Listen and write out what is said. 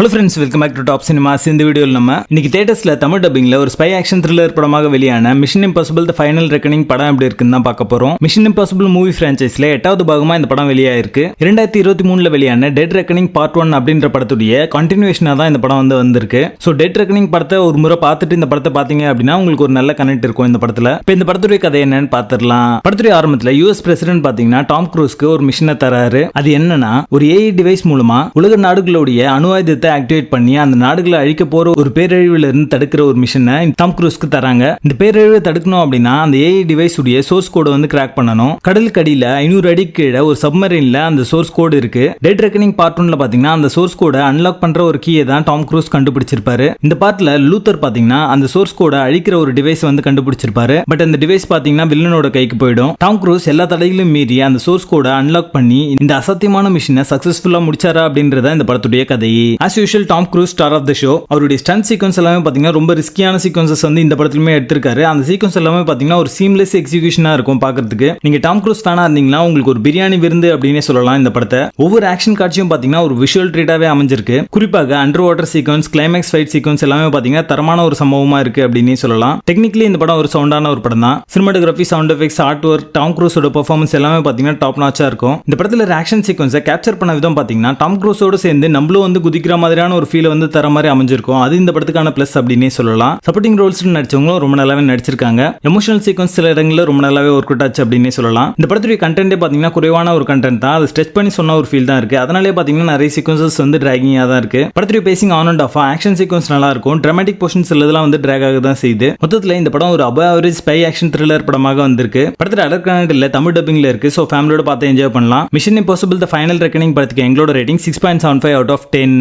Hello friends, welcome back to top cinemas. இந்த வீடியோவில் நம்ம இன்னைக்கு தியேட்டர்ஸ்ல தமிழ் டப்பிங்ல ஒரு ஸ்பை ஆக்ஷன் த்ரில்லர் படமாக வெளியான mission impossible the final reckoning படம் எப்படி இருக்குன்னு தான் பார்க்க போறோம். மிஷன் இம்பாசிபிள் மூவி பிரான்ச்சைஸ்ல 8வது பாகமா இந்த படம் வெளியாயிருக்கு. 2023ல வெளியான டெட் ரெக்கனிங் பார்ட் 1 அப்படின்ற படத்துடைய கண்டினியூஷனா தான் இந்த படம் வந்திருக்கு. ஸோ டெட் ரெக்கனிங் படத்தை ஒரு முறை பார்த்துட்டு இந்த படத்தை பார்த்தீங்க அப்படின்னா உங்களுக்கு ஒரு நல்ல கனெக்ட் இருக்கும் இந்த படத்துல. இப்போ இந்த படத்துடைய கதை என்னன்னு பார்த்துடலாம். படத்துடைய ஆரம்பத்தில் யூஎஸ் பிரசிடென்ட் பாத்தீங்கன்னா டாம் க்ரூஸ்க்கு ஒரு மிஷனை தராரு. அது என்னன்னா, ஒரு ஏஐ டிவைஸ் மூலமா உலக நாடுகளுடைய அணு ஆயுதத்தை ஆக்டிவேட் பண்ணி அந்த நாடுகளை அழிக்க போற ஒரு பேரழிவுல இருந்து தடுக்கிற ஒரு மிஷனை டாம் க்ரூஸ்க்கு தராங்க. இந்த பேரழிவை தடுக்கணும் அப்படின்னா அந்த ஏஐ டிவைஸ் உடைய சோர்ஸ் கோடை கிராக் பண்ணணும். கடலுக்கு அடியில 500 அடி கீழே ஒரு சப்மரீன்ல அந்த சோர்ஸ் கோடு இருக்கு. டெட் ரெக்கனிங் பார்ட் 1ல பாத்தீங்கன்னா அந்த சோர்ஸ் கோடை அன்லாக் பண்ற ஒரு கீயை தான் டாம் க்ரூஸ் கண்டுபிடிச்சிருப்பாரு. இந்த பார்ட்ல லூத்தர் பாத்தீங்கன்னா அந்த சோர்ஸ் கோடை அழிக்கிற ஒரு டிவைஸ் கண்டுபிடிச்சிருப்பாரு. பட் அந்த டிவைஸ் பாத்தீங்கன்னா வில்லனோட கைக்கு போயிடும். டாம் க்ரூஸ் எல்லா தடைகளும் மீறி அந்த சோர்ஸ் கோடை அன்லாக் பண்ணி இந்த அசத்தியமான மிஷனை சக்சஸ்ஃபுல்லா முடிச்சாரா அப்படின்றத இந்த படத்துடைய கதை. As usual Tom Cruise star of the show. அவருடைய ஸ்டண்ட் சீக்வன்ஸ் எல்லாமே பாத்தீங்கன்னா ரொம்ப ரிஸ்கியான சீக்வன்சஸ் இந்த படத்துலயுமே எடுத்திருக்காரு. அந்த சீக்வன்ஸ் எல்லாமே பாத்தீங்கன்னா ஒரு சீம்லெஸ் எக்ஸிகியூஷனா இருக்கும் பாக்குறதுக்கு. நீங்க டாம் க்ரூஸ் ஃபேனா இருந்தீங்கன்னா உங்களுக்கு ஒரு பிரியாணி விருந்து அப்படின்னே சொல்லலாம் இந்த படத்தை. ஒவ்வொரு ஆக்ஷன் காட்சியும் பாத்தீங்கன்னா ஒரு விஷுவல் ட்ரீட்டாவே அமைஞ்சிருக்கு. குறிப்பாக under water sequence, climax fight sequence எல்லாமே பாத்தீங்கன்னா தரமான ஒரு சம்பவமா இருக்கு அப்படின்னே சொல்லலாம். டெக்னிக்கலி இந்த படம் ஒரு சவுண்டான ஒரு படம் தான். Cinematography, sound effects, art work, Tom க்ரூஸோட பெர்ஃபார்மன்ஸ் எல்லாமே பாத்தீங்கன்னா டாப் நாச்சா இருக்கும். இந்த படத்துல ஆக்ஷன் சீக்வன்ஸை கேப்சர் பண்ண விதம் பாத்தீங்கன்னா டாம் க்ரூஸோட சேர்ந்து நம்மளும் குதிக்கிற மாதிரியான ஒரு ஃபீல் தர மாதிரி அமைஞ்சிருக்கும். அது இந்த படத்துக்கான பிளஸ் அப்படின்னே சொல்லலாம். சப்போர்ட்டிங் ரோல்ஸ் நடிச்சவங்களும் ரொம்ப நல்லாவே நடிச்சிருக்காங்க. எமோஷனல் சீக்வன்ஸ் சில இடங்களில் ரொம்ப நல்லாவே ஒர்க் அவுட் ஆச்சு அப்படின்னே சொல்லலாம். இந்த படத்துடைய கண்டென்ட்டே பாத்தீங்கன்னா குறைவான ஒரு கண்டென்ட் தான். அது ஸ்ட்ரெச் பண்ணி சொன்ன ஒரு ஃபீல் தான் இருக்கு. அதனாலே பாத்தீங்கன்னா நிறைய சீக்வன்சஸ் டிராகிங்கா தான் இருக்கு. படத்துடைய facing on and half, action sequence நல்லா இருக்கும். டிராமட்டிக் போர்ஷன்ஸ் சிலதெல்லாம் டிராக் ஆக தான் செய்யுது. மொத்தத்தில் இந்த படம் ஒரு above average spy action thriller படமாக வந்திருக்கு. படத்துல அதர் கனெக்ட் இல்ல, தமிழ் டப்பிங்ல இருக்கு. ஸோ ஃபேமிலியோட பார்த்து என்ஜாய் பண்ணலாம். Mission impossible the final reckoning படத்துக்கு எங்களோட ரேட்டிங் 6.75 out of 10.